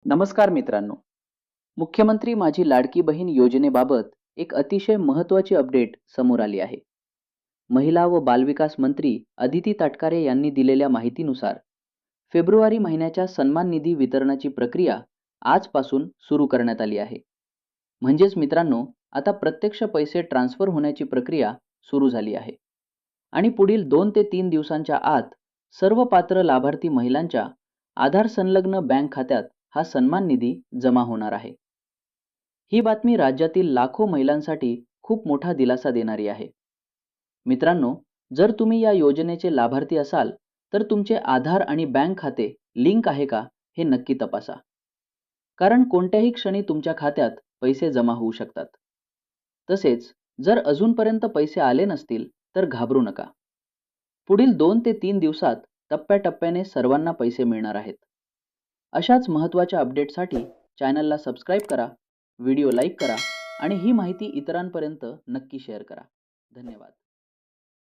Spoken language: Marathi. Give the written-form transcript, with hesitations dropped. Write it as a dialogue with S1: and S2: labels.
S1: नमस्कार मित्रांनो. मुख्यमंत्री माझी लाडकी बहीण योजनेबाबत एक अतिशय महत्त्वाची अपडेट समोर आली आहे. महिला व बालविकास मंत्री अदिती तटकरे यांनी दिलेल्या माहितीनुसार फेब्रुवारी महिन्याच्या सन्मान निधी वितरणाची प्रक्रिया आजपासून सुरू करण्यात आली आहे. म्हणजेच मित्रांनो, आता प्रत्यक्ष पैसे ट्रान्स्फर होण्याची प्रक्रिया सुरू झाली आहे. आणि पुढील 2 ते 3 दिवसांच्या आत सर्व पात्र लाभार्थी महिलांच्या आधार संलग्न बँक खात्यात हा सन्मान निधी जमा होणार आहे. ही बातमी राज्यातील लाखो महिलांसाठी खूप मोठा दिलासा देणारी आहे. मित्रांनो, जर तुम्ही या योजनेचे लाभार्थी असाल तर तुमचे आधार आणि बँक खाते लिंक आहे का हे नक्की तपासा. कारण कोणत्याही क्षणी तुमच्या खात्यात पैसे जमा होऊ शकतात. तसेच जर अजूनपर्यंत पैसे आले नसतील तर घाबरू नका. पुढील 2 ते 3 दिवसात टप्प्याटप्प्याने सर्वांना पैसे मिळणार आहेत. अशाच महत्त्वाच्या अपडेटसाठी चॅनलला सबस्क्राईब करा, व्हिडिओ लाईक करा आणि ही माहिती इतरांपर्यंत नक्की शेअर करा. धन्यवाद.